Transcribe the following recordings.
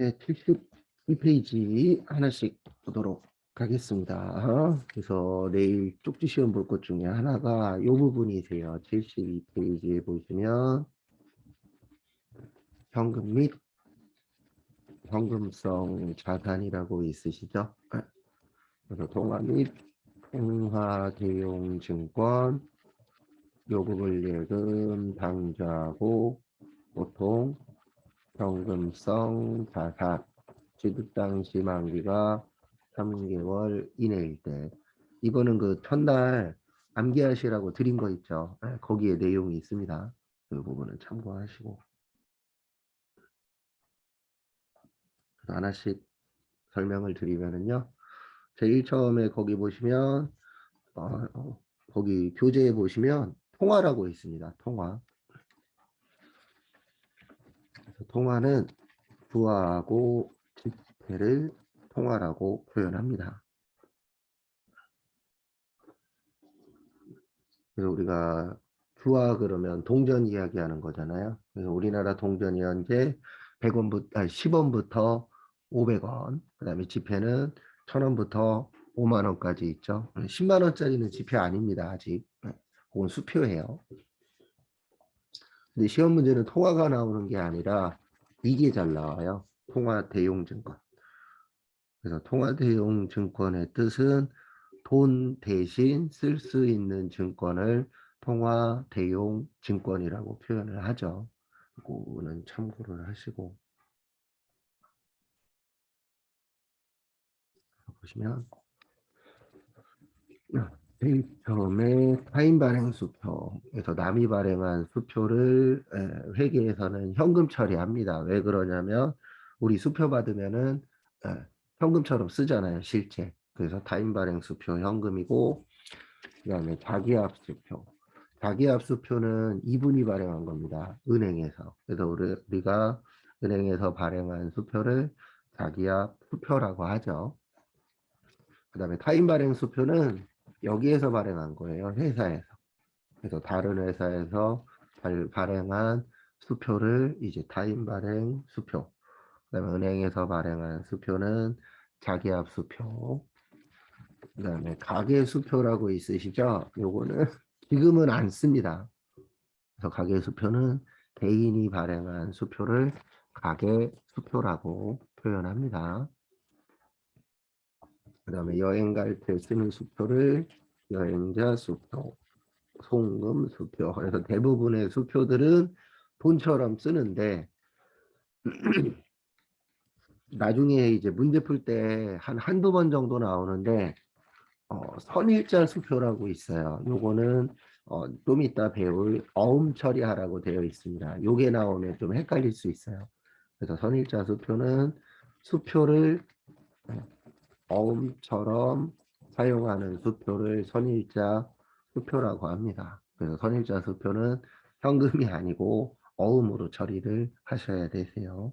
네, 72페이지 하나씩 보도록 하겠습니다. 그래서 내일 쪽지 시험 볼 것 중에 하나가 이 부분이세요. 72페이지에 보시면 현금 및 현금성 자산이라고 있으시죠? 그래서 통화 및 통화 대용 증권, 요금을 예금, 당좌고, 보통 현금성 자산, 취득 당시 만기가 3개월 이내일 때, 이거는 그 첫날 암기하시라고 드린 거 있죠. 거기에 내용이 있습니다. 그 부분은 참고하시고. 그래서 하나씩 설명을 드리면은요. 제일 처음에 거기 보시면 거기 교재에 보시면 통화라고 있습니다. 통화. 그래서 통화는 부하하고 지폐를 통화라고 표현합니다. 그래서 우리가 부하 그러면 동전 이야기하는 거잖아요. 그래서 우리나라 동전이 현재 100원부터 10원부터 500원, 그다음에 지폐는 1000원부터 5만 원까지 있죠. 10만 원짜리는 지폐 아닙니다. 아직. 그건 수표예요. 근데 시험 문제는 통화가 나오는 게 아니라 이게 잘 나와요. 통화 대용 증권. 그래서 통화 대용 증권의 뜻은 돈 대신 쓸 수 있는 증권을 통화 대용 증권이라고 표현을 하죠. 그거는 참고를 하시고 보시면 제일 처음에 타인 발행 수표에서 남이 발행한 수표를 회계에서는 현금 처리합니다. 왜 그러냐면 우리 수표 받으면은 현금처럼 쓰잖아요, 실제. 그래서 타인 발행 수표 현금이고, 그다음에 자기압 수표. 자기압 수표는 이분이 발행한 겁니다. 은행에서. 그래서 우리가 은행에서 발행한 수표를 자기압 수표라고 하죠. 그다음에 타인 발행 수표는 여기에서 발행한 거예요. 회사에서. 그래서 다른 회사에서 발행한 수표를 이제 타인 발행 수표. 그다음에 은행에서 발행한 수표는 자기압 수표. 그다음에 가계 수표라고 있으시죠? 요거는 지금은 안 씁니다. 그래서 가계 수표는 개인이 발행한 수표를 가계 수표라고 표현합니다. 그다음에 여행 갈 때 쓰는 수표를 여행자 수표, 송금 수표. 그래서 대부분의 수표들은 돈처럼 쓰는데 나중에 이제 문제 풀 때 한두 번 정도 나오는데 선일자 수표라고 있어요. 요거는 좀 이따 배울 어음 처리하라고 되어 있습니다. 요게 나오면 좀 헷갈릴 수 있어요. 그래서 선일자 수표는 수표를 어음처럼 사용하는 수표를 선일자 수표라고 합니다. 그래서 선일자 수표는 현금이 아니고 어음으로 처리를 하셔야 되세요.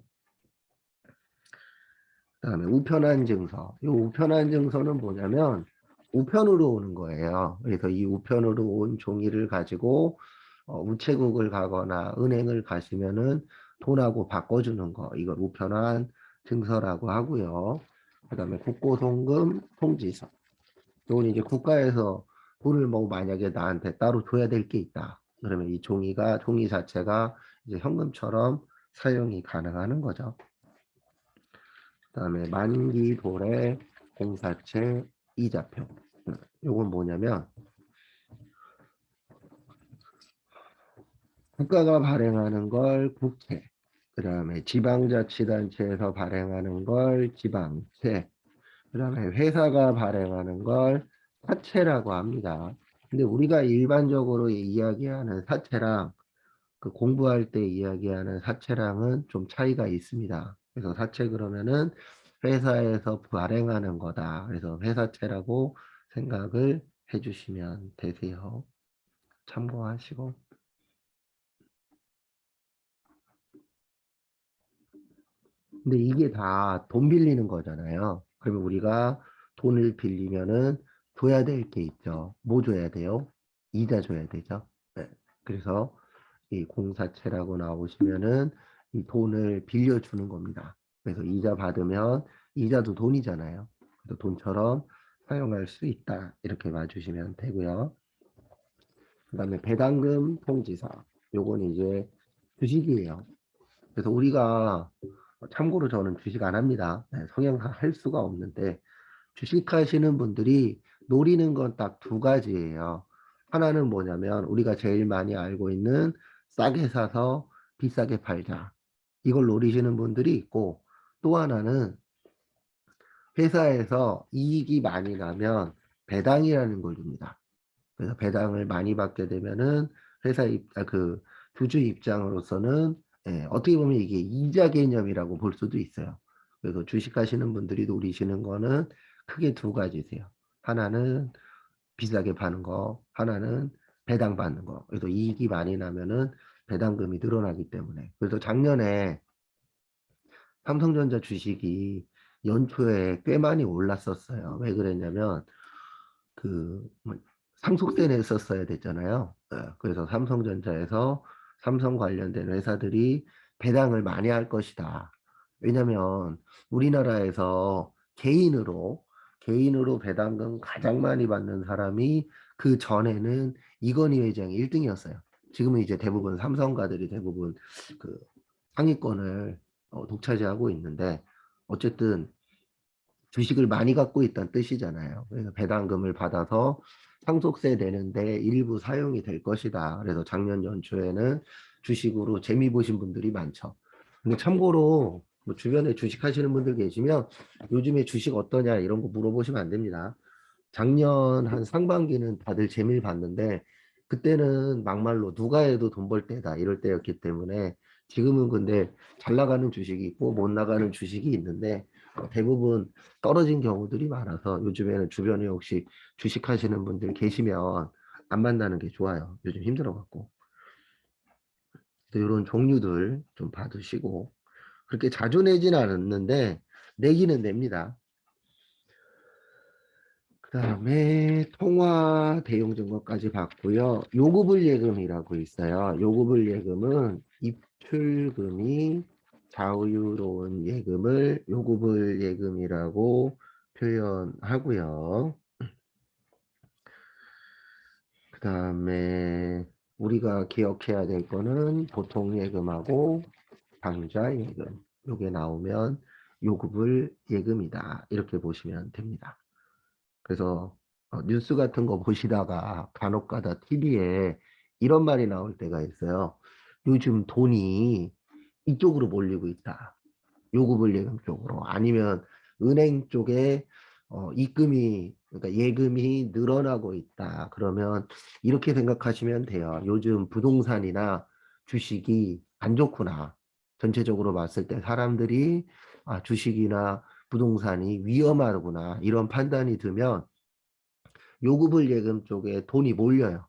그다음에 우편한 증서. 이 우편한 증서는 뭐냐면 우편으로 오는 거예요. 그래서 이 우편으로 온 종이를 가지고 우체국을 가거나 은행을 가시면은 돈하고 바꿔주는 거. 이걸 우편한 증서라고 하고요. 그다음에 국고송금 통지서. 이건 이제 국가에서 돈을 뭐 만약에 나한테 따로 줘야 될 게 있다. 그러면 이 종이 자체가 이제 현금처럼 사용이 가능한 거죠. 그다음에 만기 도래 공사채 이자표. 요건 뭐냐면 국가가 발행하는 걸 국채, 그다음에 지방자치단체에서 발행하는 걸 지방채, 그다음에 회사가 발행하는 걸 사채라고 합니다. 근데 우리가 일반적으로 이야기하는 사채랑 그 공부할 때 이야기하는 사채랑은 좀 차이가 있습니다. 그래서 사채 그러면은 회사에서 발행하는 거다. 그래서 회사채라고 생각을 해주시면 되세요. 참고하시고. 근데 이게 다 돈 빌리는 거잖아요. 그러면 우리가 돈을 빌리면은 줘야 될 게 있죠. 뭐 줘야 돼요? 이자 줘야 되죠. 네. 그래서 이 공사채라고 나오시면은 이 돈을 빌려주는 겁니다. 그래서 이자 받으면 이자도 돈이잖아요. 그래서 돈처럼 사용할 수 있다. 이렇게 봐주시면 되고요. 그 다음에 배당금 통지서. 요건 이제 주식이에요. 그래서 우리가 참고로 저는 주식 안 합니다. 네, 성향상 할 수가 없는데 주식하시는 분들이 노리는 건 딱 두 가지예요. 하나는 뭐냐면 우리가 제일 많이 알고 있는 싸게 사서 비싸게 팔자. 이걸 노리시는 분들이 있고 또 하나는 회사에서 이익이 많이 나면 배당이라는 걸 줍니다. 그래서 배당을 많이 받게 되면은 그 주주 입장으로서는 어떻게 보면 이게 이자 개념이라고 볼 수도 있어요. 그래서 주식하시는 분들이 노리시는 거는 크게 두 가지세요. 하나는 비싸게 파는 거, 하나는 배당 받는 거. 그래서 이익이 많이 나면은 배당금이 늘어나기 때문에. 그래서 작년에 삼성전자 주식이 연초에 꽤 많이 올랐었어요. 왜 그랬냐면 뭐 상속세 냈었어야 됐잖아요. 그래서 삼성전자에서 삼성 관련된 회사들이 배당을 많이 할 것이다. 왜냐면 우리나라에서 개인으로 배당금 가장 많이 받는 사람이 그 전에는 이건희 회장이 1등이었어요. 지금은 이제 대부분 삼성가들이 대부분 그 상위권을 독차지하고 있는데 어쨌든 주식을 많이 갖고 있다는 뜻이잖아요. 그래서 배당금을 받아서 상속세 내는데 일부 사용이 될 것이다. 그래서 작년 연초에는 주식으로 재미 보신 분들이 많죠. 근데 참고로 뭐 주변에 주식 하시는 분들 계시면 요즘에 주식 어떠냐 이런 거 물어보시면 안 됩니다. 작년 한 상반기는 다들 재미를 봤는데 그때는 막말로 누가 해도 돈 벌 때다 이럴 때였기 때문에 지금은 근데 잘 나가는 주식이 있고 못 나가는 주식이 있는데 대부분 떨어진 경우들이 많아서 요즘에는 주변에 혹시 주식 하시는 분들 계시면 안 만나는 게 좋아요. 요즘 힘들어갖고. 이런 종류들 좀 받으시고 그렇게 자주 내지는 않았는데 내기는 냅니다. 그 다음에 통화 대용 증거까지 받고요. 요구불 예금이라고 있어요. 요구불 예금은 입출금이 자유로운 예금을 요구불 예금이라고 표현하고요. 그 다음에 우리가 기억해야 될 거는 보통 예금하고 당좌 예금. 요게 나오면 요구불 예금이다. 이렇게 보시면 됩니다. 그래서 뉴스 같은 거 보시다가 간혹가다 TV에 이런 말이 나올 때가 있어요. 요즘 돈이 이쪽으로 몰리고 있다. 요금을 예금 쪽으로. 아니면 은행 쪽에 입금이, 그러니까 예금이 늘어나고 있다. 그러면 이렇게 생각하시면 돼요. 요즘 부동산이나 주식이 안 좋구나. 전체적으로 봤을 때 사람들이 주식이나 부동산이 위험하구나. 이런 판단이 들면 요구불 예금 쪽에 돈이 몰려요.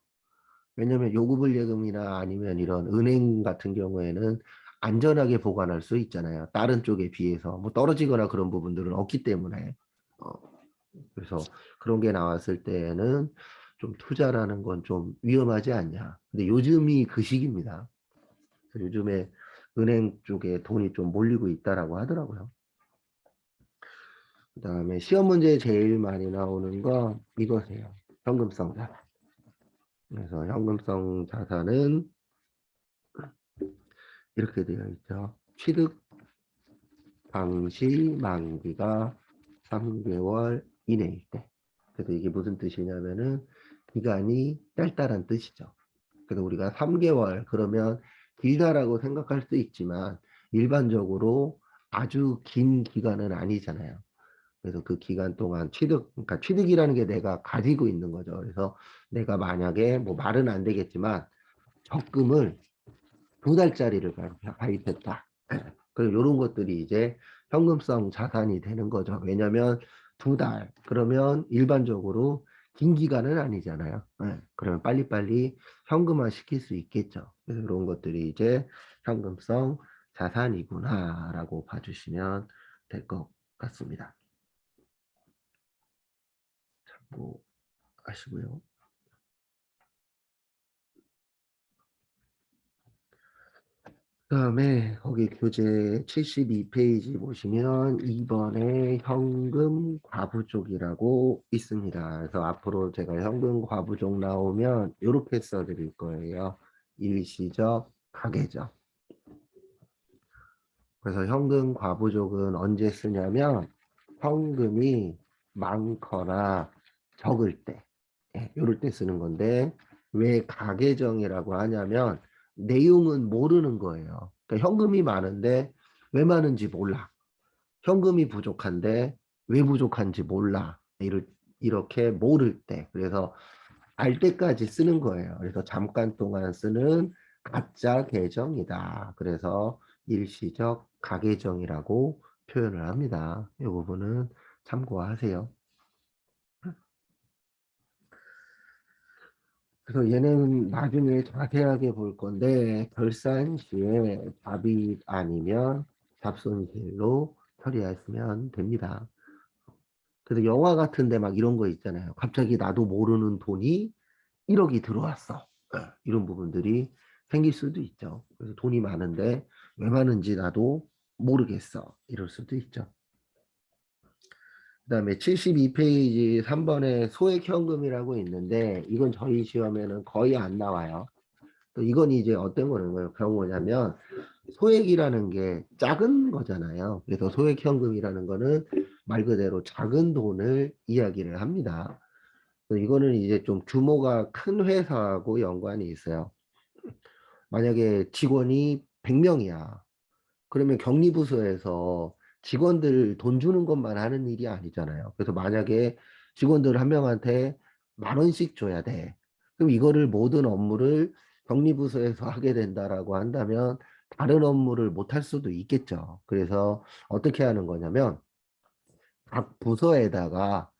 왜냐면 요구불 예금이나 아니면 이런 은행 같은 경우에는 안전하게 보관할 수 있잖아요. 다른 쪽에 비해서 뭐 떨어지거나 그런 부분들은 없기 때문에 어, 그래서 그런 게 나왔을 때에는 좀 투자라는 건 좀 위험하지 않냐. 근데 요즘이 그 시기입니다. 요즘에 은행 쪽에 돈이 좀 몰리고 있다라고 하더라고요. 그 다음에 시험 문제에 제일 많이 나오는 거 이거세요. 현금성 자산. 그래서 현금성 자산은 이렇게 되어 있죠. 취득 당시 만기가 3개월 이내일 때. 그래서 이게 무슨 뜻이냐면은 기간이 짧다란 뜻이죠. 그래서 우리가 3개월 그러면 길다라고 생각할 수 있지만 일반적으로 아주 긴 기간은 아니잖아요. 그래서 그 기간 동안 그러니까 취득이라는 게 내가 가지고 있는 거죠. 그래서 내가 만약에 뭐 말은 안 되겠지만 적금을 2달짜리를 가입했다. 그리고 이런 것들이 이제 현금성 자산이 되는 거죠. 왜냐하면 2달 그러면 일반적으로 긴 기간은 아니잖아요. 그러면 빨리빨리 현금화 시킬 수 있겠죠. 그래서 이런 것들이 이제 현금성 자산이구나라고 봐주시면 될 것 같습니다. 참고하시고요. 그다음에 거기 교재 72페이지 보시면 2번에 현금 과부족이라고 있습니다. 그래서 앞으로 제가 현금 과부족 나오면 이렇게 써드릴 거예요. 일시적, 가계적. 그래서 현금 과부족은 언제 쓰냐면 현금이 많거나 적을 때, 이럴 때 쓰는 건데 왜 가계정이라고 하냐면 내용은 모르는 거예요. 그러니까 현금이 많은데 왜 많은지 몰라. 현금이 부족한데 왜 부족한지 몰라. 이렇게 모를 때. 그래서 알 때까지 쓰는 거예요. 그래서 잠깐 동안 쓰는 가짜 계정이다. 그래서 일시적 가계정이라고 표현을 합니다. 이 부분은 참고하세요. 그래서 얘는 나중에 자세하게 볼 건데 결산 시에 답이 아니면 답손실로 처리하시면 됩니다. 그래서 영화 같은데 막 이런 거 있잖아요. 갑자기 나도 모르는 돈이 1억이 들어왔어. 이런 부분들이 생길 수도 있죠. 그래서 돈이 많은데 왜 많은지 나도 모르겠어. 이럴 수도 있죠. 그다음에 72페이지 3번에 소액현금이라고 있는데 이건 저희 시험에는 거의 안 나와요. 또 이건 이제 어떤 거는 경우냐면 소액이라는 게 작은 거잖아요. 그래서 소액현금이라는 거는 말 그대로 작은 돈을 이야기를 합니다. 그래서 이거는 이제 좀 규모가 큰 회사하고 연관이 있어요. 만약에 직원이 100명이야. 그러면 격리부서에서 직원들 돈 주는 것만 하는 일이 아니잖아요. 그래서 만약에 직원들 한 명한테 10,000원씩 줘야 돼. 그럼 이거를 모든 업무를 격리부서에서 하게 된다라고 한다면 다른 업무를 못 할 수도 있겠죠. 그래서 어떻게 하는 거냐면 각 부서에다가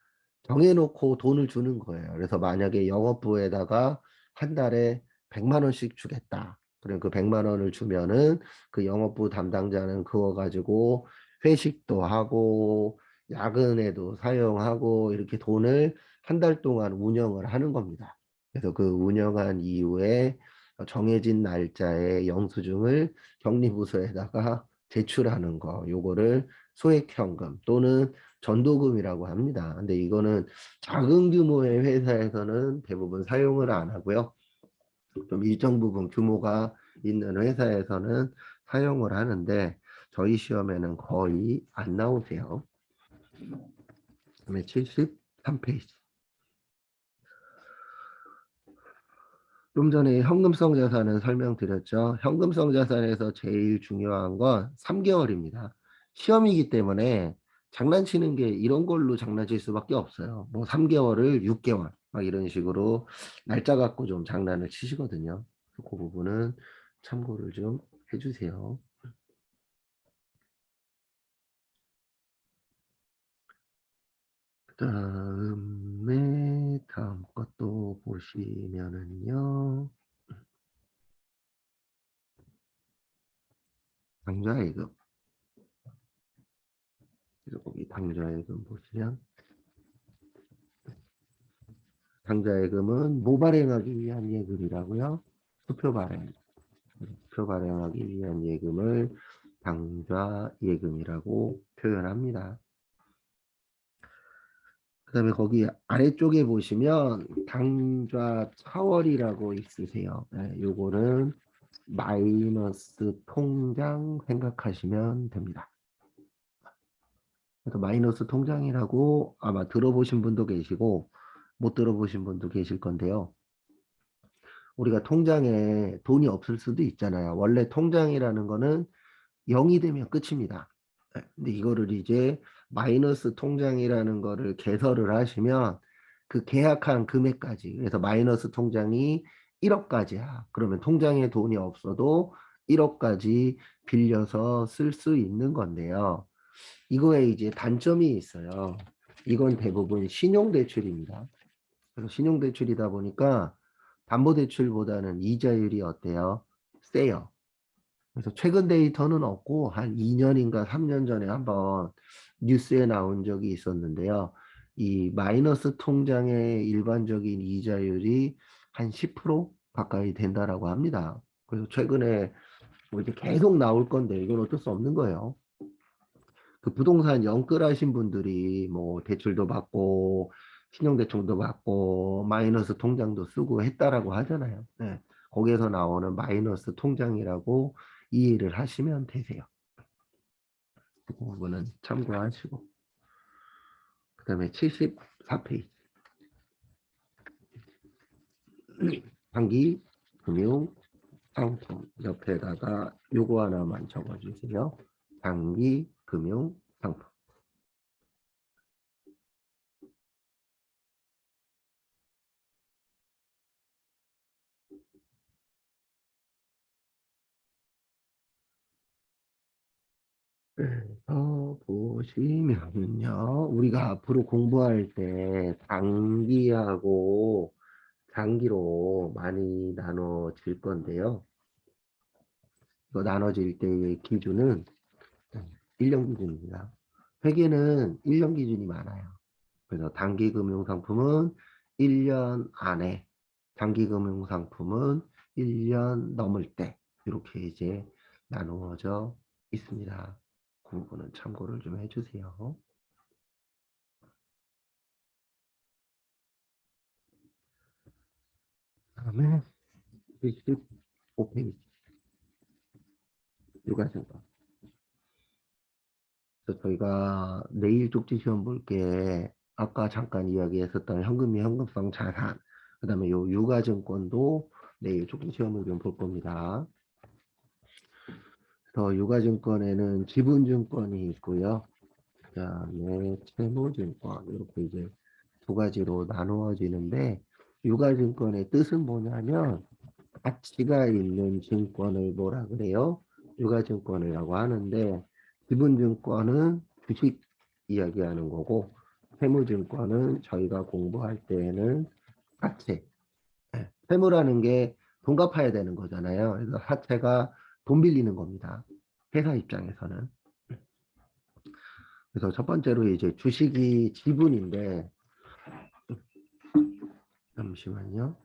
정해놓고 돈을 주는 거예요. 그래서 만약에 영업부에다가 한 달에 100만 원씩 주겠다. 그럼 그 100만 원을 주면은 그 영업부 담당자는 그거 가지고 회식도 하고 야근에도 사용하고 이렇게 돈을 한 달 동안 운영을 하는 겁니다. 그래서 그 운영한 이후에 정해진 날짜에 영수증을 격리부서에다가 제출하는 거, 요거를 소액현금 또는 전도금이라고 합니다. 근데 이거는 작은 규모의 회사에서는 대부분 사용을 안 하고요. 좀 일정 부분 규모가 있는 회사에서는 사용을 하는데 저희 시험에는 거의 안 나오세요. 그다음에 73페이지. 좀 전에 현금성 자산은 설명드렸죠. 현금성 자산에서 제일 중요한 건 3개월입니다. 시험이기 때문에 장난치는 게 이런 걸로 장난칠 수밖에 없어요. 뭐 3개월을 6개월 막 이런 식으로 날짜 갖고 좀 장난을 치시거든요. 그 부분은 참고를 좀 해주세요. 그다음에 다음 것도 보시면은요. 당좌예금. 그래서 거기 당좌예금 보시면 당좌예금은 모발행하기 위한 예금이라고요. 수표 발행. 수표 발행하기 위한 예금을 당좌예금이라고 표현합니다. 그 다음에 거기 아래쪽에 보시면 당좌 차월이라고 있으세요. 네, 요거는 마이너스 통장 생각하시면 됩니다. 그래서 마이너스 통장이라고 아마 들어보신 분도 계시고 못 들어보신 분도 계실 건데요. 우리가 통장에 돈이 없을 수도 있잖아요. 원래 통장이라는 거는 0이 되면 끝입니다. 근데 이거를 이제 마이너스 통장이라는 거를 개설을 하시면 그 계약한 금액까지, 그래서 마이너스 통장이 1억까지야. 그러면 통장에 돈이 없어도 1억까지 빌려서 쓸 수 있는 건데요. 이거에 이제 단점이 있어요. 이건 대부분 신용대출입니다. 그래서 신용대출이다 보니까 담보대출보다는 이자율이 어때요? 세요. 그래서 최근 데이터는 없고 한 2년인가 3년 전에 한번 뉴스에 나온 적이 있었는데요. 이 마이너스 통장의 일반적인 이자율이 한 10% 가까이 된다라고 합니다. 그래서 최근에 뭐 이제 계속 나올 건데 이건 어쩔 수 없는 거예요. 그 부동산 연끌하신 분들이 뭐 대출도 받고 신용대출도 받고 마이너스 통장도 쓰고 했다라고 하잖아요. 네. 거기에서 나오는 마이너스 통장이라고 이해를 하시면 되세요. 그 부분은 참고하시고. 그 다음에 74페이지. 단기 금융 상품 옆에다가 요거 하나만 적어주세요. 단기 금융 상품. 그래서 보시면요. 우리가 앞으로 공부할 때 단기하고 장기로 많이 나눠질 건데요. 이거 나눠질 때의 기준은 1년 기준입니다. 회계는 1년 기준이 많아요. 그래서 단기 금융 상품은 1년 안에, 장기 금융 상품은 1년 넘을 때 이렇게 이제 나누어져 있습니다. 그 부분은 참고를 좀 해주세요. 다음에 25페이지 육아생활. 그래서 저희가 내일 쪽지 시험 볼 게 아까 잠깐 이야기했었던 현금 및 현금성 자산, 그 다음에 요 유가증권도 내일 쪽지 시험을 좀 볼 겁니다. 그래서 유가증권에는 지분증권이 있고요. 그 다음에 채무증권 이렇게 이제 두 가지로 나누어지는데 유가증권의 뜻은 뭐냐면 가치가 있는 증권을 뭐라 그래요? 유가증권이라고 하는데 기본증권은 주식 이야기하는 거고 세무증권은 저희가 공부할 때에는 사채. 세무라는 게 돈 갚아야 되는 거잖아요. 그래서 사채가 돈 빌리는 겁니다. 회사 입장에서는. 그래서 첫 번째로 이제 주식이 지분인데 잠시만요.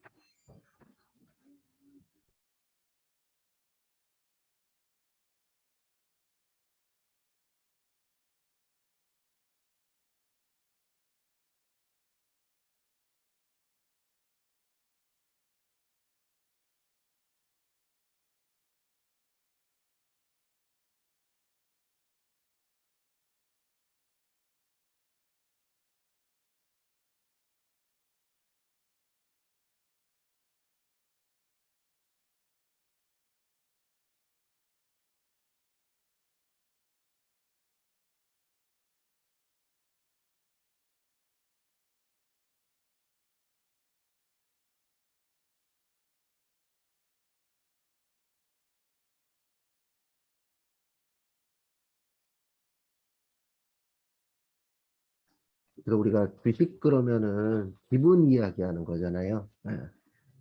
그래서 우리가 주식 그러면은 기분 이야기하는 거잖아요. 네.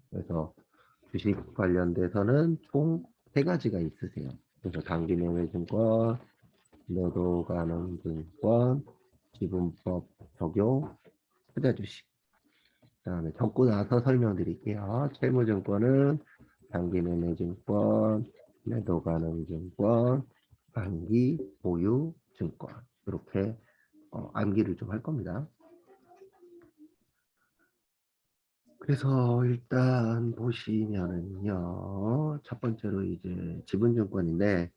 그래서 주식 관련돼서는 총 세 가지가 있으세요. 그래서 단기매매증권, 매도가능증권, 지분법 적용, 투자주식. 그다음에 적고 나서 설명드릴게요. 채무증권은 단기매매증권, 매도가능증권, 단기 보유증권 이렇게 암기를 좀 할 겁니다. 그래서 일단 보시면은요, 첫 번째로 이제 지분증권인데,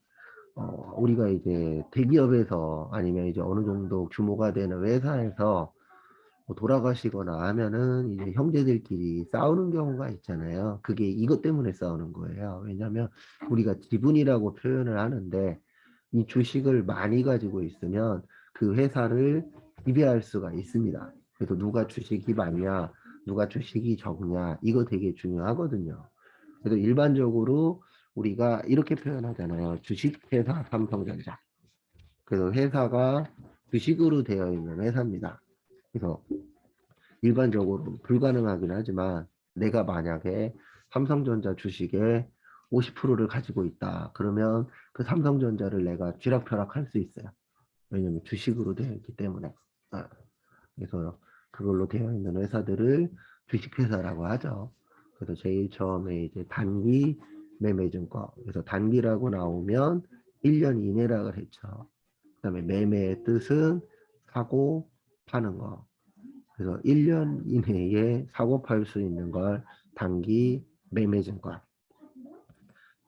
우리가 이제 대기업에서 아니면 이제 어느 정도 규모가 되는 회사에서 뭐 돌아가시거나 하면은 이제 형제들끼리 싸우는 경우가 있잖아요. 그게 이것 때문에 싸우는 거예요. 왜냐하면 우리가 지분이라고 표현을 하는데 이 주식을 많이 가지고 있으면 그 회사를 지배할 수가 있습니다. 그래서 누가 주식이 많냐, 누가 주식이 적냐, 이거 되게 중요하거든요. 그래서 일반적으로 우리가 이렇게 표현하잖아요. 주식회사 삼성전자. 그래서 회사가 주식으로 되어 있는 회사입니다. 그래서 일반적으로 불가능하긴 하지만 내가 만약에 삼성전자 주식의 50%를 가지고 있다. 그러면 그 삼성전자를 내가 쥐락펴락할 수 있어요. 왜냐면 주식으로 되어 있기 때문에. 아, 그래서 그걸로 되어 있는 회사들을 주식회사라고 하죠. 그래서 제일 처음에 이제 단기 매매증권. 그래서 단기라고 나오면 1년 이내라 그랬죠. 그다음에 매매의 뜻은 사고 파는 거. 그래서 1년 이내에 사고 팔 수 있는 걸 단기 매매증권.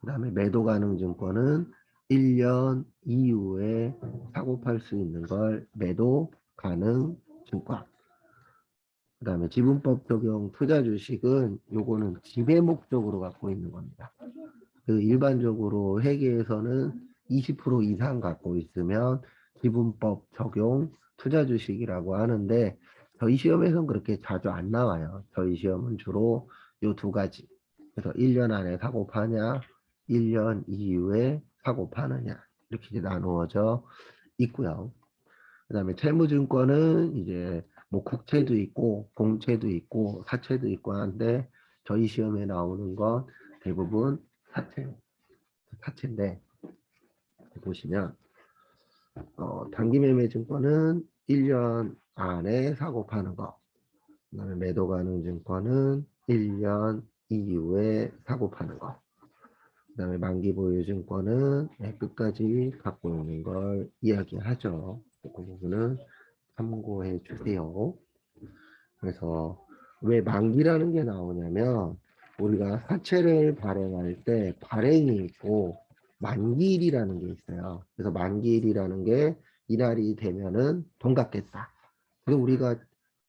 그다음에 매도 가능 증권은 1년 이후에 사고 팔 수 있는 걸 매도 가능 증권. 그다음에 지분법 적용 투자 주식은 요거는 지배 목적으로 갖고 있는 겁니다. 그 일반적으로 회계에서는 20% 이상 갖고 있으면 지분법 적용 투자 주식이라고 하는데 저희 시험에서는 그렇게 자주 안 나와요. 저희 시험은 주로 요 두 가지. 그래서 1년 안에 사고 파냐, 1년 이후에 사고 파느냐 이렇게 이제 나누어져 있고요. 그다음에 채무증권은 이제 뭐 국채도 있고 공채도 있고 사채도 있고 하는데 저희 시험에 나오는 건 대부분 사채인데 보시면 단기 매매 증권은 1년 안에 사고 파는 거. 그다음에 매도 가능 증권은 1년 이후에 사고 파는 거. 그다음에 만기 보유 증권은 끝까지 갖고 있는 걸 이야기하죠. 그 부분은 참고해 주세요. 그래서 왜 만기라는 게 나오냐면 우리가 사채를 발행할 때 발행이 있고 만기일이라는 게 있어요. 그래서 만기일이라는 게 이날이 되면은 돈 갚겠다. 그리고 우리가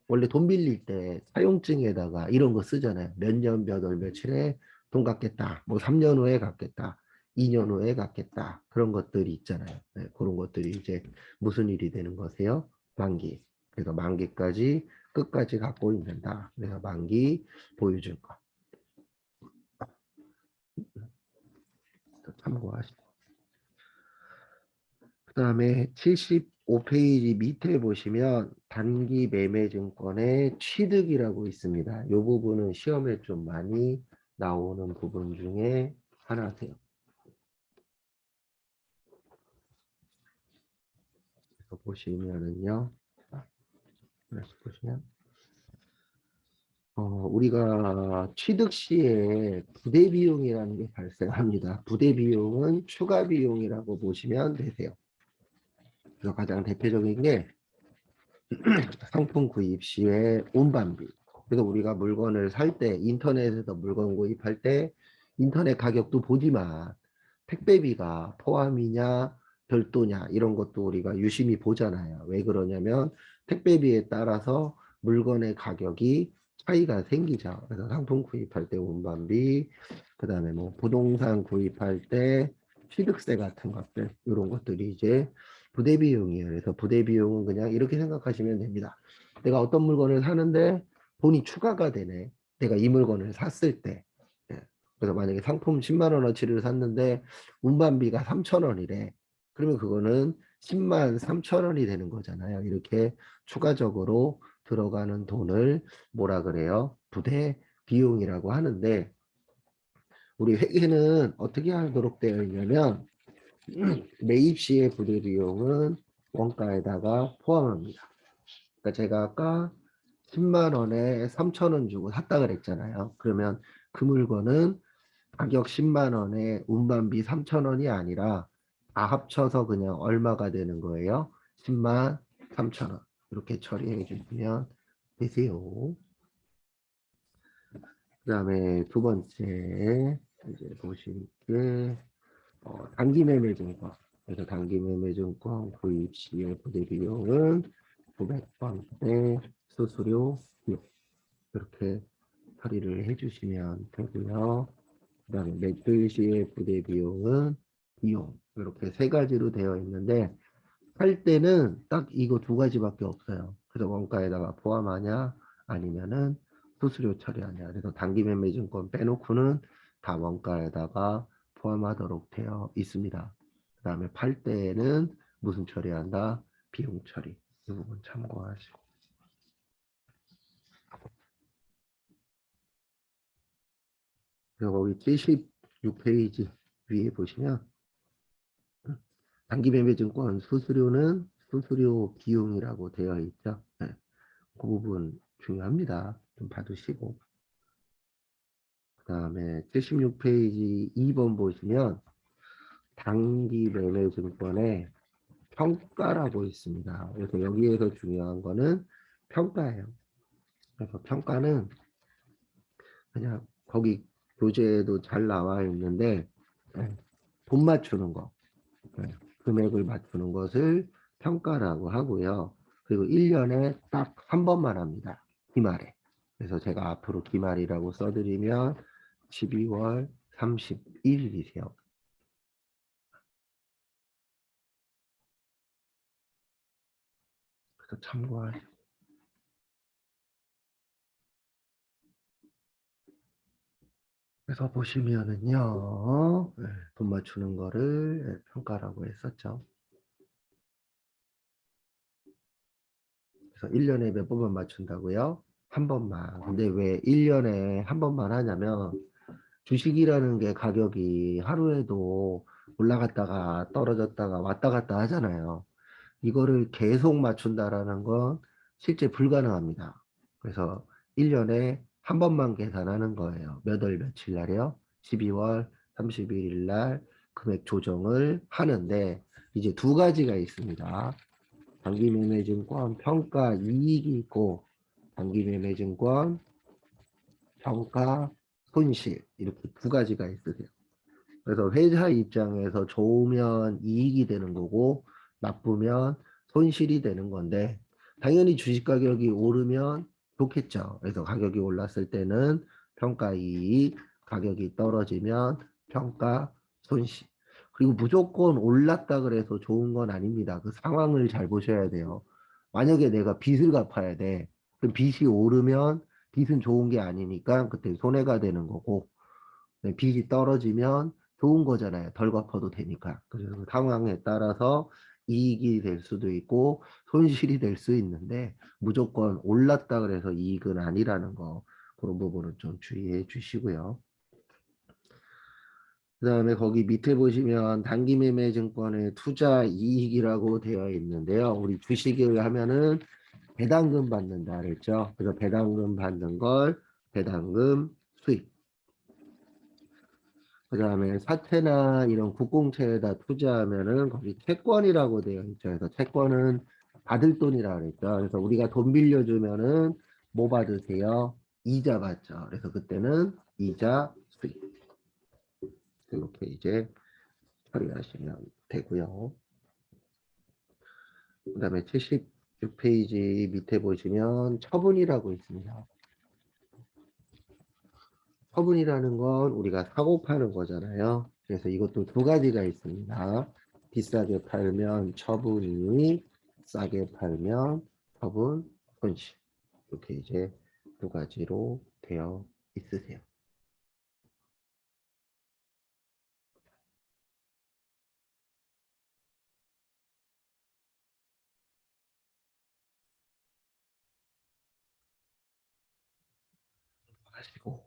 원래 돈 빌릴 때 사용증에다가 이런 거 쓰잖아요. 몇 년, 몇 월, 며칠에 돈 갚겠다. 뭐 3년 후에 갚겠다. 2년 후에 갚겠다. 그런 것들이 있잖아요. 네, 그런 것들이 이제 무슨 일이 되는 거세요? 만기. 그래서 만기까지 끝까지 갖고 있는다. 그래서 만기 보유증권. 참고하시고. 그 다음에 75페이지 밑에 보시면 단기 매매증권의 취득이라고 있습니다. 이 부분은 시험에 좀 많이 나오는 부분 중에 하나세요. 그래서 보시면은요. 보시면 우리가 취득 시에 부대 비용이라는 게 발생합니다. 부대 비용은 추가 비용이라고 보시면 되세요. 그래서 가장 대표적인 게 상품 구입 시에 운반비. 그래서 우리가 물건을 살 때 인터넷에서 물건 구입할 때 인터넷 가격도 보지만 택배비가 포함이냐 별도냐 이런 것도 우리가 유심히 보잖아요. 왜 그러냐면 택배비에 따라서 물건의 가격이 차이가 생기죠. 그래서 상품 구입할 때 운반비, 그 다음에 뭐 부동산 구입할 때 취득세 같은 것들 이런 것들이 이제 부대 비용이에요. 그래서 부대 비용은 그냥 이렇게 생각하시면 됩니다. 내가 어떤 물건을 사는데 돈이 추가가 되네. 내가 이 물건을 샀을 때. 예. 그래서 만약에 상품 10만 원어치를 샀는데 운반비가 3천 원이래. 그러면 그거는 10만 3천 원이 되는 거잖아요. 이렇게 추가적으로 들어가는 돈을 뭐라 그래요? 부대 비용이라고 하는데 우리 회계는 어떻게 하도록 되어 있냐면 매입 시의 부대 비용은 원가에다가 포함합니다. 그러니까 제가 아까 10만 원에 3천 원 주고 샀다 그랬잖아요. 그러면 그 물건은 가격 10만 원에 운반비 3천 원이 아니라 다 합쳐서 그냥 얼마가 되는 거예요? 10만 3천 원. 이렇게 처리해 주시면 되세요. 그 다음에 두 번째 이제 보실게 단기 매매 증권. 그래서 단기 매매 증권 구입 시의 부대 비용은 900번대 수수료 비용. 이렇게 처리를 해주시면 되고요. 그 다음에 매출 시의 부대 비용은 비용. 이렇게 세 가지로 되어 있는데 할 때는 딱 이거 두 가지밖에 없어요. 그래서 원가에다가 포함하냐 아니면은 수수료 처리하냐. 그래서 단기 매매 증권 빼놓고는 다 원가에다가 포함하도록 되어 있습니다. 그 다음에 팔 때에는 무슨 처리한다? 비용 처리. 이 부분 참고하시고. 그리고 거기 76페이지 위에 보시면 단기 매매 증권 수수료는 수수료 비용이라고 되어 있죠. 네. 그 부분 중요합니다. 좀 봐두시고. 그다음에 76페이지 2번 보시면 단기 매매증권의 평가라고 있습니다. 그래서 여기에서 중요한 거는 평가예요. 그래서 평가는 그냥 거기 교재에도 잘 나와 있는데 네, 돈 맞추는 거, 네, 금액을 맞추는 것을 평가라고 하고요. 그리고 1년에 딱 한 번만 합니다. 기말에. 그래서 제가 앞으로 기말이라고 써드리면 12월 31일이세요. 그래서 참고하시고. 그래서 보시면은요, 네, 돈 맞추는 거를 네, 평가라고 했었죠. 그래서 1년에 몇 번만 맞춘다고요? 한 번만. 근데 왜 1년에 한 번만 하냐면 주식이라는 게 가격이 하루에도 올라갔다가 떨어졌다가 왔다 갔다 하잖아요. 이거를 계속 맞춘다라는 건 실제 불가능합니다. 그래서 1년에 한 번만 계산하는 거예요. 몇 월 며칠 날이요? 12월 31일 날 금액 조정을 하는데 이제 두 가지가 있습니다. 단기매매증권 평가 이익이 있고 단기매매증권 평가 손실 이렇게 두 가지가 있으세요. 그래서 회사 입장에서 좋으면 이익이 되는 거고 나쁘면 손실이 되는 건데 당연히 주식 가격이 오르면 좋겠죠. 그래서 가격이 올랐을 때는 평가 이익, 가격이 떨어지면 평가 손실. 그리고 무조건 올랐다 그래서 좋은 건 아닙니다. 그 상황을 잘 보셔야 돼요. 만약에 내가 빚을 갚아야 돼. 그럼 빚이 오르면 빚은 좋은 게 아니니까 그때 손해가 되는 거고 네, 빚이 떨어지면 좋은 거잖아요. 덜 갚아도 되니까. 그래서 그 상황에 따라서 이익이 될 수도 있고 손실이 될 수 있는데 무조건 올랐다 그래서 이익은 아니라는 거 그런 부분은 좀 주의해 주시고요. 그 다음에 거기 밑에 보시면 단기매매 증권의 투자 이익이라고 되어 있는데요. 우리 주식을 하면은 배당금 받는다 그랬죠. 그래서 배당금 받는 걸 배당금 수익. 그 다음에 사채나 이런 국공채에다 투자하면은 거기 채권이라고 되어 있죠. 그래서 채권은 받을 돈이라 그랬죠. 그래서 우리가 돈 빌려주면은 뭐 받으세요? 이자 받죠. 그래서 그때는 이자 수익. 이렇게 이제 처리하시면 되고요. 그 다음에 76페이지 밑에 보시면 처분이라고 있습니다. 처분이라는 건 우리가 사고 파는 거잖아요. 그래서 이것도 두 가지가 있습니다. 비싸게 팔면 처분이, 싸게 팔면 처분, 손실. 이렇게 이제 두 가지로 되어 있으세요. 하시고.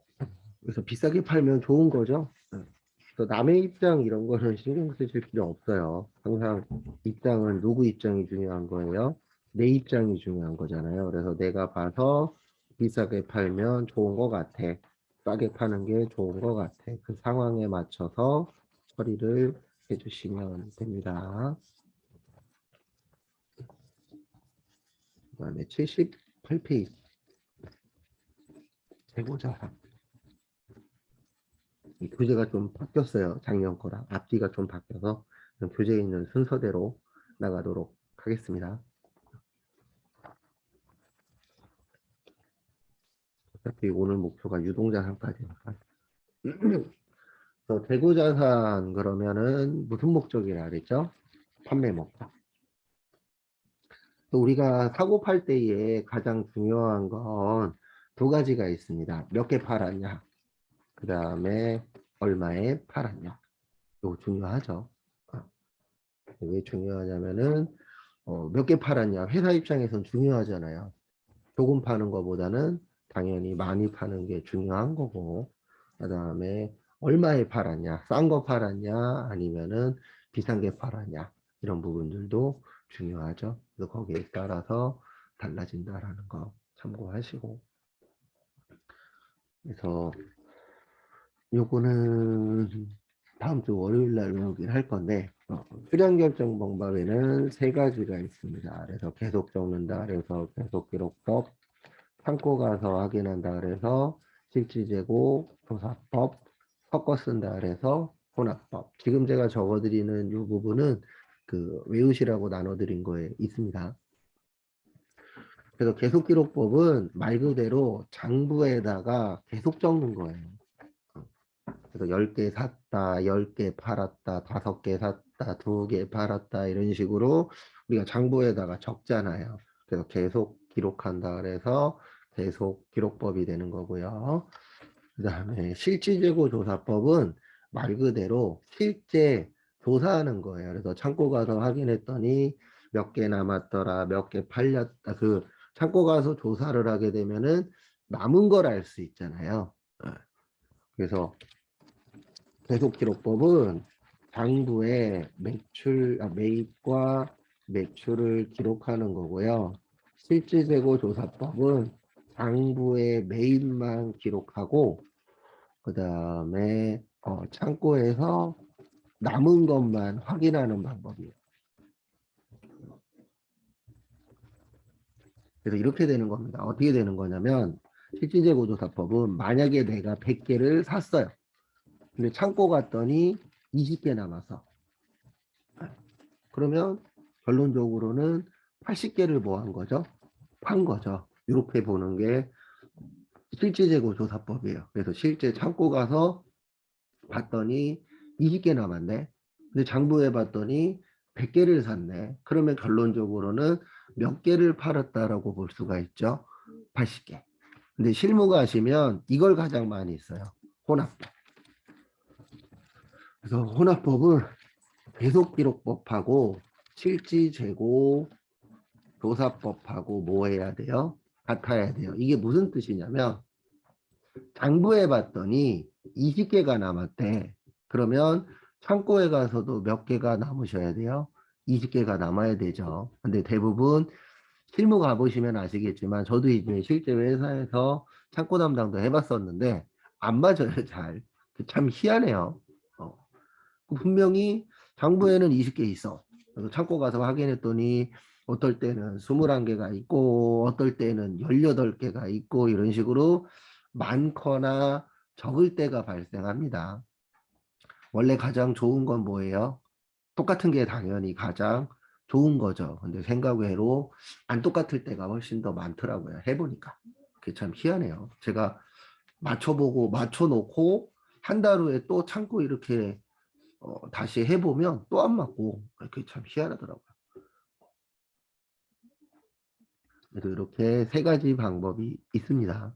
그래서 비싸게 팔면 좋은 거죠. 네. 그래서 남의 입장 이런 거는 신경 쓰실 필요 없어요. 항상 입장은 누구 입장이 중요한 거예요? 내 입장이 중요한 거잖아요. 그래서 내가 봐서 비싸게 팔면 좋은 거 같아. 싸게 파는 게 좋은 거 같아. 그 상황에 맞춰서 처리를 해주시면 됩니다. 그다음에 78페이지 재고자산. 이 교재가 좀 바뀌었어요. 작년 거랑 앞뒤가 좀 바뀌어서 교재에 있는 순서대로 나가도록 하겠습니다. 어차피 오늘 목표가 유동자산까지니까. 그래서 재고자산 그러면은 무슨 목적이라 그랬죠? 판매 목적. 또 우리가 사고 팔 때에 가장 중요한 건 두 가지가 있습니다. 몇 개 팔았냐? 그 다음에 얼마에 팔았냐? 이거 중요하죠. 어, 왜 중요하냐면은 몇 개 팔았냐? 회사 입장에선 중요하잖아요. 조금 파는 것보다는 당연히 많이 파는 게 중요한 거고, 그 다음에 얼마에 팔았냐, 싼 거 팔았냐, 아니면은 비싼 게 팔았냐, 이런 부분들도 중요하죠. 그래서 거기에 따라서 달라진다라는 거 참고하시고, 그래서 요거는 다음 주 월요일 날 외우긴 할 건데 수량 결정 방법에는 세 가지가 있습니다. 그래서 계속 적는다 그래서 계속 기록법, 참고 가서 확인한다 그래서 실질재고, 조사법, 섞어 쓴다 그래서 혼합법. 지금 제가 적어드리는 이 부분은 그 외우시라고 나눠드린 거에 있습니다. 그래서 계속 기록법은 말 그대로 장부에다가 계속 적는 거예요. 그래서 10개 샀다, 10개 팔았다, 5개 샀다, 2개 팔았다 이런 식으로 우리가 장부에다가 적잖아요. 그래서 계속 기록한다 그래서 계속 기록법이 되는 거고요. 그 다음에 실질재고 조사법은 말 그대로 실제 조사하는 거예요. 그래서 창고 가서 확인했더니 몇 개 남았더라, 몇 개 팔렸다. 그 창고 가서 조사를 하게 되면은 남은 걸 알 수 있잖아요. 그래서 계속 기록법은 장부에 매입과 매출을 기록하는 거고요. 실질재고 조사법은 장부의 매입만 기록하고 그 다음에 창고에서 남은 것만 확인하는 방법이에요. 그래서 이렇게 되는 겁니다. 어떻게 되는 거냐면 실질재고 조사법은 만약에 내가 100개를 샀어요. 근데 창고 갔더니 20개 남아서 그러면 결론적으로는 80개를 뭐 한 거죠? 판 거죠. 이렇게 보는 게 실질재고 조사법이에요. 그래서 실제 창고 가서 봤더니 20개 남았네. 근데 장부에 봤더니 100개를 샀네. 그러면 결론적으로는 몇 개를 팔았다라고 볼 수가 있죠. 80개. 근데 실무가 하시면 이걸 가장 많이 써요. 혼합법. 그래서 혼합법은 계속 기록법하고 실질 재고 조사법하고 뭐 해야 돼요? 같아야 돼요. 이게 무슨 뜻이냐면 장부에 봤더니 20개가 남았대. 그러면 창고에 가서도 몇 개가 남으셔야 돼요? 20개가 남아야 되죠. 근데 대부분 실무 가보시면 아시겠지만 저도 이제 실제 회사에서 창고 담당도 해봤었는데 안 맞아요, 잘. 참 희한해요. 어. 분명히 장부에는 20개 있어. 그래서 창고 가서 확인했더니 어떨 때는 21개가 있고 어떨 때는 18개가 있고 이런 식으로 많거나 적을 때가 발생합니다. 원래 가장 좋은 건 뭐예요? 똑같은 게 당연히 가장 좋은 거죠. 근데 생각 외로 안 똑같을 때가 훨씬 더 많더라고요. 해보니까. 그게 참 희한해요. 제가 맞춰보고 맞춰놓고 한 달 후에 또 참고 이렇게 다시 해보면 또 안 맞고 그게 참 희한하더라고요. 그래서 이렇게 세 가지 방법이 있습니다.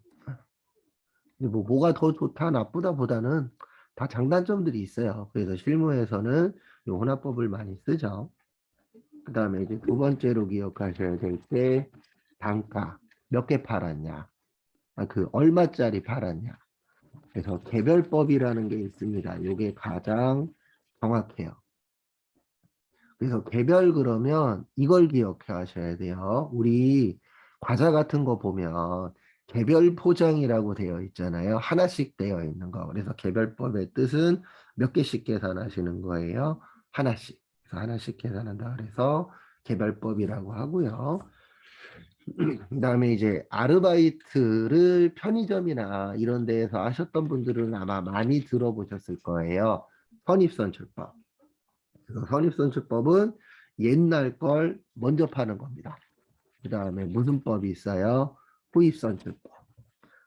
근데 뭐가 더 좋다 나쁘다 보다는 다 장단점들이 있어요. 그래서 실무에서는 이 혼합법을 많이 쓰죠. 그 다음에 이제 두 번째로 기억하셔야 될 때 단가 몇 개 팔았냐, 그 얼마짜리 팔았냐. 그래서 개별법이라는 게 있습니다. 이게 가장 정확해요. 그래서 개별 그러면 이걸 기억하셔야 돼요. 우리 과자 같은 거 보면 개별 포장이라고 되어 있잖아요. 하나씩 되어 있는 거. 그래서 개별법의 뜻은 몇 개씩 계산하시는 거예요. 하나씩. 그래서 하나씩 계산한다. 그래서 개별법이라고 하고요. 그다음에 이제 아르바이트를 편의점이나 이런 데에서 하셨던 분들은 아마 많이 들어보셨을 거예요. 선입선출법. 그래서 선입선출법은 옛날 걸 먼저 파는 겁니다. 그 다음에 무슨 법이 있어요? 후입선출법.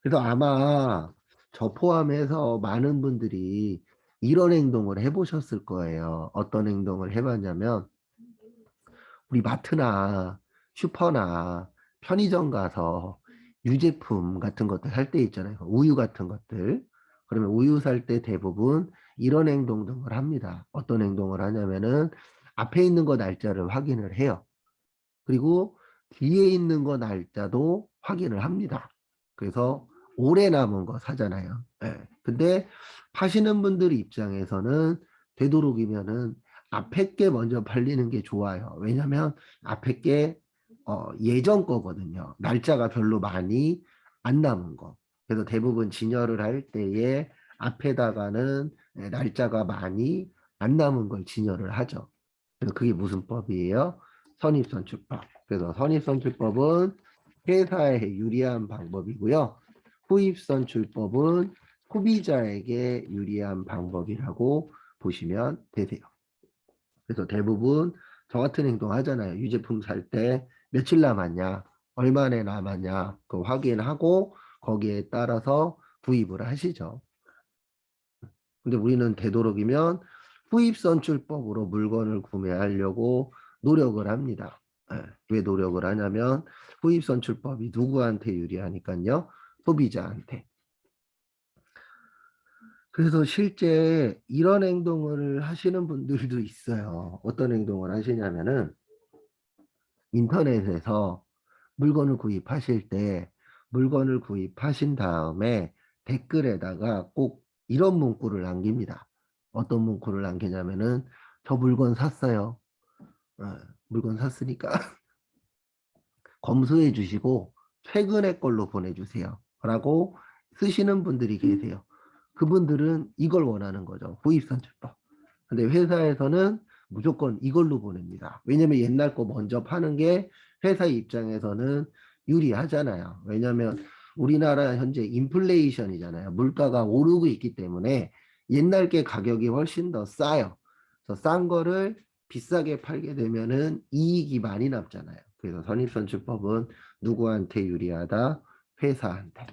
그래서 아마 저 포함해서 많은 분들이 이런 행동을 해보셨을 거예요. 어떤 행동을 해봤냐면 우리 마트나 슈퍼나 편의점 가서 유제품 같은 것들 살 때 있잖아요. 우유 같은 것들. 그러면 우유 살 때 대부분 이런 행동 등을 합니다. 어떤 행동을 하냐면은 앞에 있는 거 날짜를 확인을 해요. 그리고 뒤에 있는 거 날짜도 확인을 합니다. 그래서 오래 남은 거 사잖아요. 예. 근데 파시는 분들 입장에서는 되도록이면은 앞에 게 먼저 팔리는 게 좋아요. 왜냐면 앞에 게 예전 거거든요. 날짜가 별로 많이 안 남은 거. 그래서 대부분 진열을 할 때에 앞에다가는 날짜가 많이 안 남은 걸 진열을 하죠. 그래서 그게 무슨 법이에요? 선입선출법. 그래서 선입선출법은 회사에 유리한 방법이고요. 후입선출법은 소비자에게 유리한 방법이라고 보시면 되세요. 그래서 대부분 저 같은 행동 하잖아요. 유제품 살 때 며칠 남았냐, 얼마나 남았냐, 그 확인하고 거기에 따라서 구입을 하시죠. 근데 우리는 되도록이면 후입선출법으로 물건을 구매하려고 노력을 합니다. 왜 노력을 하냐면 후입선출법이 누구한테 유리하니까요. 소비자한테. 그래서 실제 이런 행동을 하시는 분들도 있어요. 어떤 행동을 하시냐면은 인터넷에서 물건을 구입하실 때 물건을 구입하신 다음에 댓글에다가 꼭 이런 문구를 남깁니다. 어떤 문구를 남기냐면은 저 물건 샀어요. 물건 샀으니까 검수해 주시고 최근의 걸로 보내주세요. 라고 쓰시는 분들이 계세요. 그분들은 이걸 원하는 거죠. 후입선출법. 근데 회사에서는 무조건 이걸로 보냅니다. 왜냐면 옛날 거 먼저 파는 게 회사 입장에서는 유리하잖아요. 왜냐면 우리나라 현재 인플레이션이잖아요. 물가가 오르고 있기 때문에 옛날 게 가격이 훨씬 더 싸요. 그래서 싼 거를 비싸게 팔게 되면은 이익이 많이 남잖아요. 그래서 선입선출법은 누구한테 유리하다? 회사한테.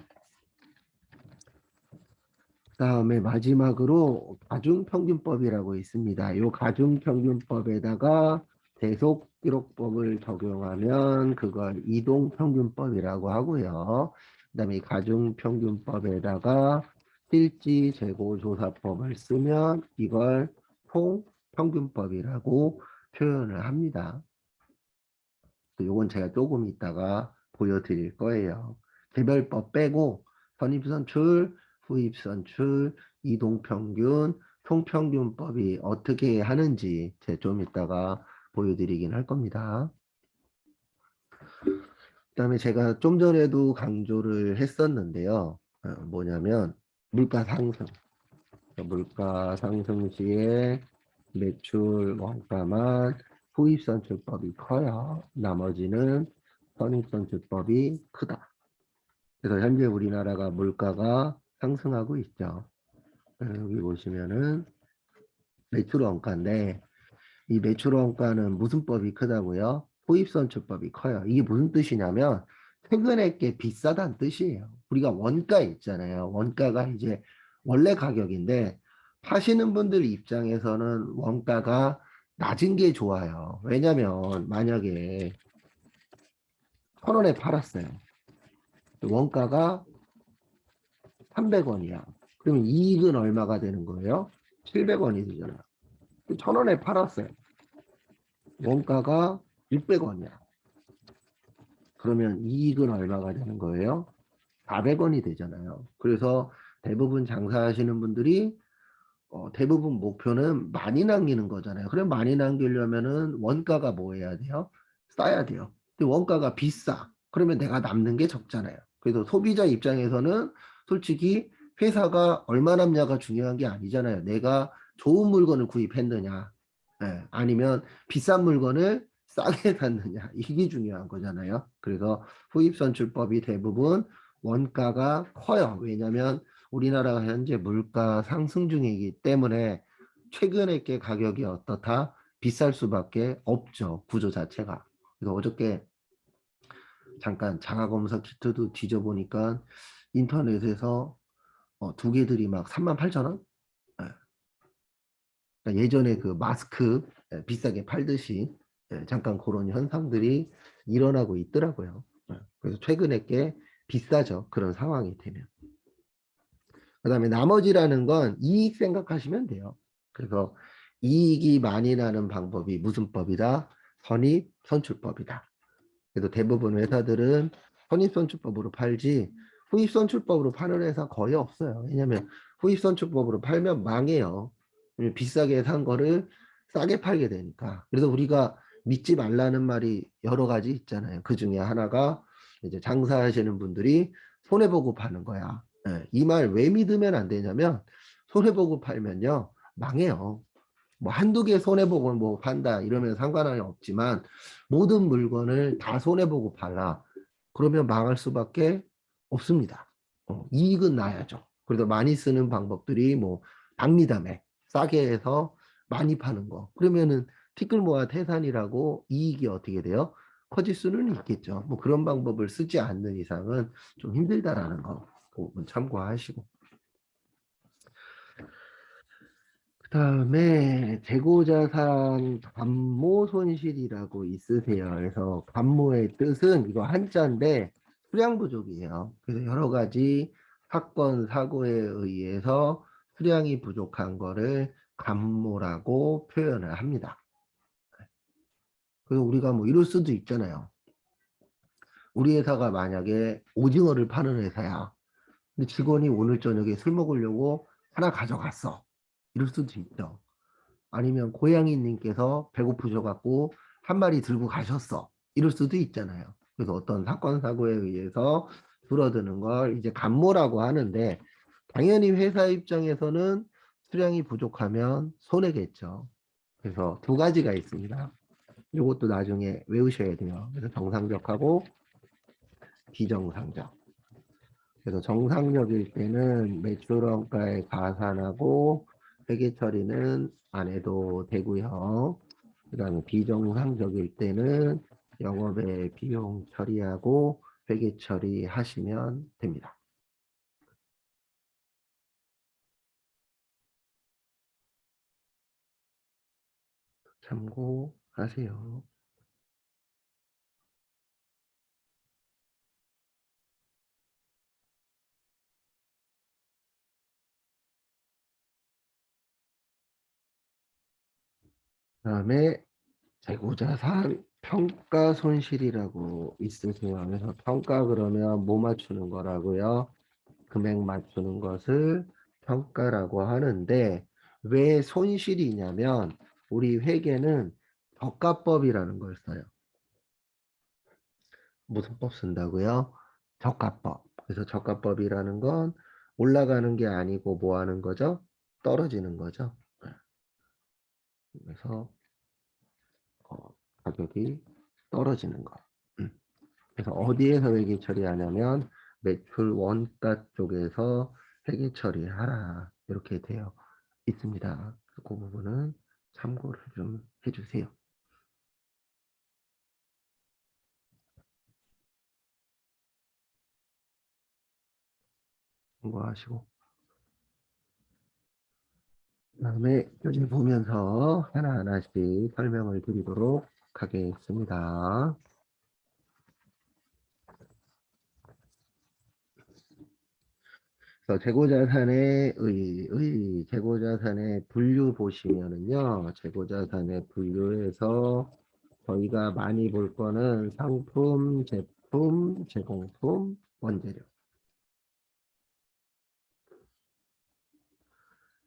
다음에 마지막으로 가중평균법이라고 있습니다. 이 가중평균법에다가 대속기록법을 적용하면 그걸 이동평균법이라고 하고요. 그다음에 가중평균법에다가 실지 재고조사법을 쓰면 이걸 총평균법이라고 표현을 합니다. 요건 제가 조금 이따가 보여드릴 거예요. 개별법 빼고 선입선출, 후입선출, 이동평균, 총평균법이 어떻게 하는지 제가 좀 이따가 보여드리긴 할 겁니다. 그다음에 제가 좀 전에도 강조를 했었는데요. 뭐냐면 물가 상승. 물가 상승 시에 매출 원가만 후입선출법이 커요. 나머지는 선입선출법이 크다. 그래서 현재 우리나라가 물가가 상승하고 있죠. 여기 보시면은 매출 원가인데 이 매출 원가는 무슨 법이 크다고요? 후입선출법이 커요. 이게 무슨 뜻이냐면 최근에 게 비싸다는 뜻이에요. 우리가 원가 있잖아요. 원가가 이제 원래 가격인데 파시는 분들 입장에서는 원가가 낮은 게 좋아요. 왜냐면 만약에 1,000원에 팔았어요. 원가가 300원이야. 그러면 이익은 얼마가 되는 거예요? 700원이 되잖아요. 1,000원에 팔았어요. 원가가 600원이야. 그러면 이익은 얼마가 되는 거예요? 400원이 되잖아요. 그래서 대부분 장사하시는 분들이 대부분 목표는 많이 남기는 거잖아요. 그럼 많이 남기려면은 원가가 뭐 해야 돼요? 싸야 돼요. 근데 원가가 비싸. 그러면 내가 남는 게 적잖아요. 그래서 소비자 입장에서는 솔직히 회사가 얼마 남냐가 중요한 게 아니잖아요. 내가 좋은 물건을 구입했느냐, 아니면 비싼 물건을 싸게 샀느냐, 이게 중요한 거잖아요. 그래서 후입선출법이 대부분 원가가 커요. 왜냐하면 우리나라가 현재 물가 상승 중이기 때문에 최근에 게 가격이 어떻다? 비쌀 수밖에 없죠. 구조 자체가. 그래서 어저께 잠깐 자가검사 키트도 뒤져보니까 인터넷에서 두 개들이 막 38,000원? 그러니까 예전에 그 마스크 비싸게 팔듯이 잠깐 그런 현상들이 일어나고 있더라고요. 그래서 최근에 게 비싸죠. 그런 상황이 되면. 그 다음에 나머지라는 건 이익 생각하시면 돼요. 그래서 이익이 많이 나는 방법이 무슨 법이다? 선입선출법이다. 그래서 대부분 회사들은 선입선출법으로 팔지 후입선출법으로 파는 회사 거의 없어요. 왜냐하면 후입선출법으로 팔면 망해요. 비싸게 산 거를 싸게 팔게 되니까. 그래서 우리가 믿지 말라는 말이 여러 가지 있잖아요. 그 중에 하나가 이제 장사하시는 분들이 손해보고 파는 거야. 이 말 왜 믿으면 안 되냐면 손해보고 팔면요 망해요. 뭐 한두 개 손해보고 뭐 판다 이러면 상관은 없지만 모든 물건을 다 손해보고 팔라 그러면 망할 수밖에 없습니다. 이익은 나야죠. 그래서 많이 쓰는 방법들이 뭐 박리담에 싸게 해서 많이 파는 거 그러면은 티끌 모아 태산이라고 이익이 어떻게 돼요? 커질 수는 있겠죠. 뭐 그런 방법을 쓰지 않는 이상은 좀 힘들다라는 거 부분 참고하시고 그다음에 재고자산 감모 손실이라고 있으세요. 그래서 감모의 뜻은 이거 한자인데 수량 부족이에요. 그래서 여러 가지 사건 사고에 의해서 수량이 부족한 거를 감모라고 표현을 합니다. 그래서 우리가 뭐 이럴 수도 있잖아요. 우리 회사가 만약에 오징어를 파는 회사야. 근데 직원이 오늘 저녁에 술 먹으려고 하나 가져갔어. 이럴 수도 있죠. 아니면 고양이님께서 배고프셔갖고 한 마리 들고 가셨어. 이럴 수도 있잖아요. 그래서 어떤 사건, 사고에 의해서 줄어드는 걸 이제 감모라고 하는데 당연히 회사 입장에서는 수량이 부족하면 손해겠죠. 그래서 두 가지가 있습니다. 이것도 나중에 외우셔야 돼요. 그래서 정상적하고 비정상적. 그래서 정상적일 때는 매출원가에 가산하고 회계 처리는 안 해도 되고요. 그다음에 비정상적일 때는 영업의 비용 처리하고 회계 처리하시면 됩니다. 참고하세요. 그다음에 재고자산 평가 손실이라고 있으세요. 그래서 평가 그러면 뭐 맞추는 거라고요? 금액 맞추는 것을 평가라고 하는데 왜 손실이냐면 우리 회계는 저가법이라는 걸 써요. 무슨 법 쓴다고요? 저가법. 그래서 저가법이라는 건 올라가는 게 아니고 뭐 하는 거죠? 떨어지는 거죠. 그래서 가격이 떨어지는 거. 음. 그래서 어디에서 회계 처리하냐면 매출 원가 쪽에서 회계 처리하라 이렇게 되어 있습니다. 그 부분은 참고를 좀 해주세요. 참고하시고 그다음에 여기 보면서 하나하나씩 설명을 드리도록 하겠습니다. 그래서 재고자산의 분류 보시면은요, 재고자산의 분류에서 저희가 많이 볼 거는 상품, 제품, 제공품, 원재료.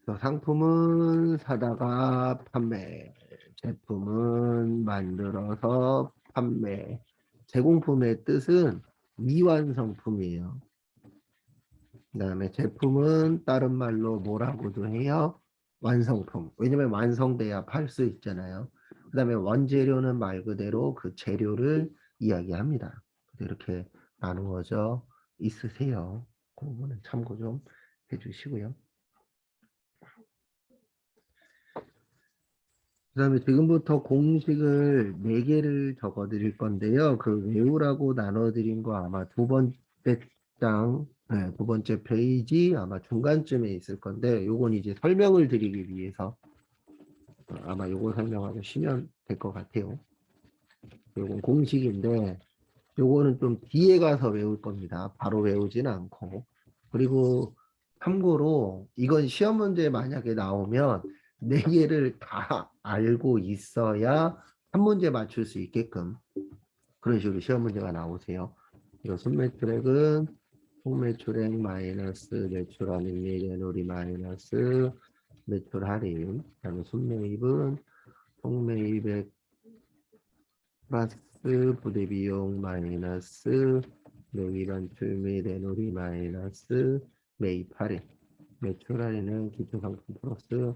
그래서 상품은 사다가 판매, 제품은 만들어서 판매, 제공품의 뜻은 미완성품이에요. 그다음에 제품은 다른 말로 뭐라고도 해요? 완성품. 왜냐면 완성돼야 팔 수 있잖아요. 그다음에 원재료는 말 그대로 그 재료를 이야기합니다. 이렇게 나누어져 있으세요. 그 부분은 참고 좀 해주시고요. 그다음에 지금부터 공식을 4개를 적어 드릴 건데요. 그 외우라고 나눠 드린 거 아마 두 번째 장, 두 번째 페이지 아마 중간쯤에 있을 건데 요건 이제 설명을 드리기 위해서 아마 요거 설명하시면 될 것 같아요. 요건 공식인데 요거는 좀 뒤에 가서 외울 겁니다. 바로 외우지는 않고. 그리고 참고로 이건 시험 문제 만약에 나오면 4개를 다 알고 있어야 한 문제 맞출 수 있게끔 그런 식으로 시험 문제가 나오세요. 이거 순매출액은 총매출액 마이너스 매출한 임의대놀이 마이너스 매출 할인 그다음에 순매입은 총매입액 플러스 부대비용 마이너스 명의반출 및 대놀이 마이너스 매입 할인. 매출 할인은 기초 상품 플러스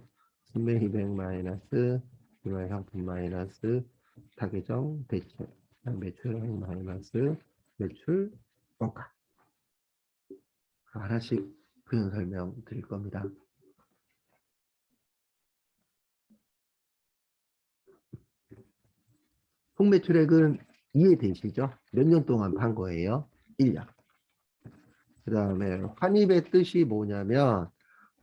순매입액 마이너스 기말 상품 마이너스 타계정 대체 매출액 마이너스 매출 원가. 하나씩 표현 설명 드릴 겁니다. 총매출액은 이해되시죠? 몇 년 동안 판 거예요? 1년. 그 다음에 환입의 뜻이 뭐냐면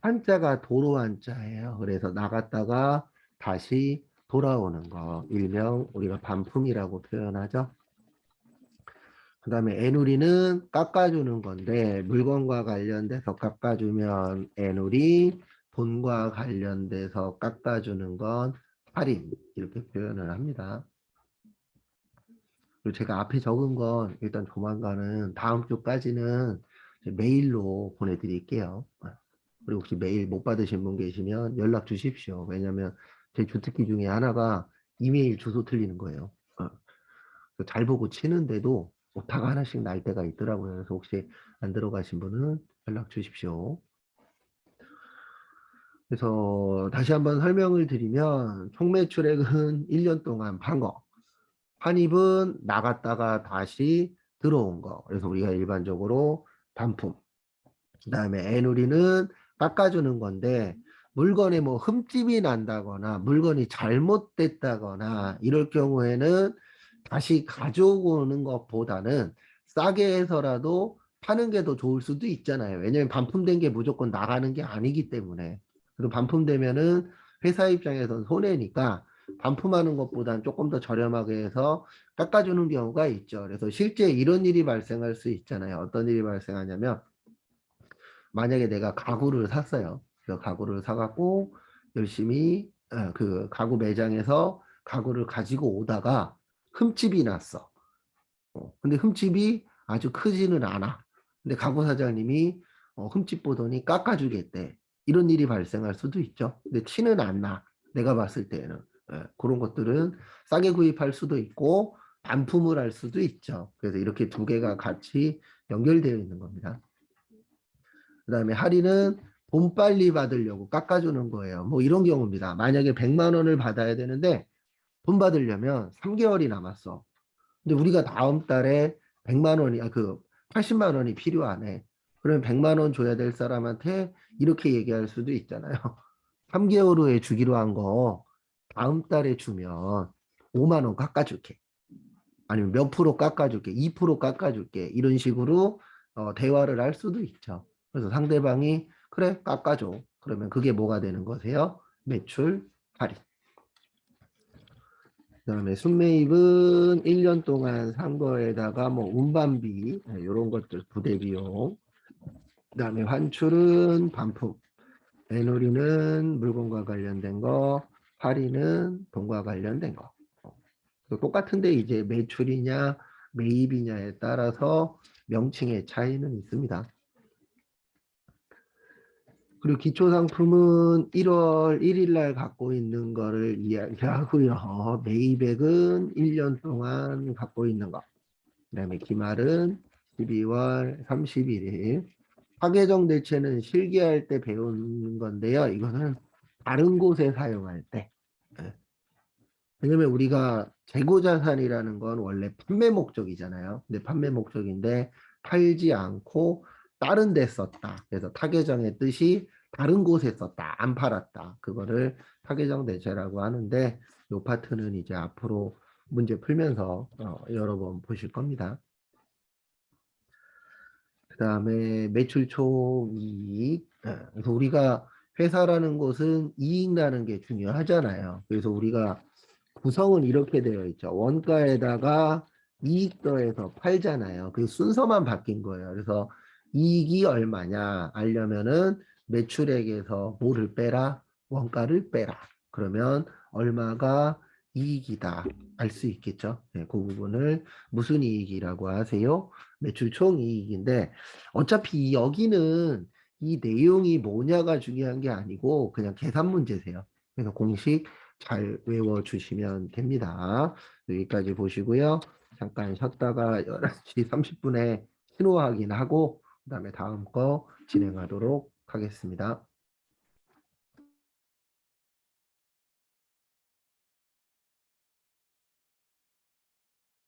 한자가 도로 한자예요. 그래서 나갔다가 다시 돌아오는 거. 일명 우리가 반품이라고 표현하죠. 그 다음에 애누리는 깎아주는 건데 물건과 관련돼서 깎아주면 애누리, 돈과 관련돼서 깎아주는 건 할인 이렇게 표현을 합니다. 그리고 제가 앞에 적은 건 일단 조만간은 다음 주까지는 메일로 보내드릴게요. 그리고 혹시 메일 못 받으신 분 계시면 연락 주십시오. 왜냐하면 제 주특기 중에 하나가 이메일 주소 틀리는 거예요. 잘 보고 치는데도 오타가 하나씩 날 때가 있더라고요. 그래서 혹시 안 들어가신 분은 연락 주십시오. 그래서 다시 한번 설명을 드리면 총매출액은 1년 동안 판 거, 환입은 나갔다가 다시 들어온 거. 그래서 우리가 일반적으로 반품. 그 다음에 애누리는 깎아주는 건데 물건에 뭐 흠집이 난다거나 물건이 잘못됐다거나 이럴 경우에는 다시 가져오는 것보다는 싸게 해서라도 파는 게 더 좋을 수도 있잖아요. 왜냐면 반품된 게 무조건 나가는 게 아니기 때문에. 그리고 반품되면은 회사 입장에선 손해니까 반품하는 것보단 조금 더 저렴하게 해서 깎아주는 경우가 있죠. 그래서 실제 이런 일이 발생할 수 있잖아요. 어떤 일이 발생하냐면 만약에 내가 가구를 샀어요. 그래서 가구를 사갖고 열심히 그 가구 매장에서 가구를 가지고 오다가 흠집이 났어. 근데 흠집이 아주 크지는 않아. 근데 가구 사장님이 흠집 보더니 깎아주겠대. 이런 일이 발생할 수도 있죠. 근데 티는 안 나. 내가 봤을 때는. 그런 것들은 싸게 구입할 수도 있고 반품을 할 수도 있죠. 그래서 이렇게 두 개가 같이 연결되어 있는 겁니다. 그 다음에 할인은 돈 빨리 받으려고 깎아주는 거예요. 뭐 이런 경우입니다. 만약에 100만 원을 받아야 되는데 돈 받으려면 3개월이 남았어. 근데 우리가 다음 달에 100만 원이, 그 80만 원이 필요하네. 그러면 100만 원 줘야 될 사람한테 이렇게 얘기할 수도 있잖아요. 3개월 후에 주기로 한 거 다음 달에 주면 5만 원 깎아줄게. 아니면 몇 프로 깎아줄게. 2% 깎아줄게. 이런 식으로 대화를 할 수도 있죠. 그래서 상대방이 그래 깎아줘. 그러면 그게 뭐가 되는 거세요? 매출 할인. 그다음에 순매입은 1년 동안 산 거에다가 뭐 운반비 이런 것들 부대 비용. 그다음에 환출은 반품. 애놀이는 물건과 관련된 거. 할인은 돈과 관련된 거. 똑같은데 이제 매출이냐 매입이냐에 따라서 명칭의 차이는 있습니다. 그리고 기초상품은 1월 1일 날 갖고 있는 거를 이야기하고요. 매입액은 1년 동안 갖고 있는 거. 그다음에 기말은 12월 31일. 파괴정 대체는 실기할 때 배우는 건데요. 이거는 다른 곳에 사용할 때. 예. 왜냐면 우리가 재고자산이라는 건 원래 판매 목적이잖아요. 근데 판매 목적인데 팔지 않고 다른 데 썼다. 그래서 타계정의 뜻이 다른 곳에 썼다. 안 팔았다. 그거를 타계정 대체라고 하는데 이 파트는 이제 앞으로 문제 풀면서 여러 번 보실 겁니다. 그 다음에 매출 총이익. 그래서 우리가 회사라는 곳은 이익 나는 게 중요하잖아요. 그래서 우리가 구성은 이렇게 되어 있죠. 원가에다가 이익 더해서 팔잖아요. 그 순서만 바뀐 거예요. 그래서 이익이 얼마냐 알려면은 매출액에서 뭐를 빼라? 원가를 빼라. 그러면 얼마가 이익이다 알 수 있겠죠. 네, 그 부분을 무슨 이익이라고 하세요? 매출 총 이익인데 어차피 여기는 이 내용이 뭐냐가 중요한 게 아니고 그냥 계산 문제세요. 그래서 공식 잘 외워주시면 됩니다. 여기까지 보시고요. 잠깐 쉬었다가 11시 30분에 신호 확인하고 그다음에 다음 거 진행하도록 하겠습니다.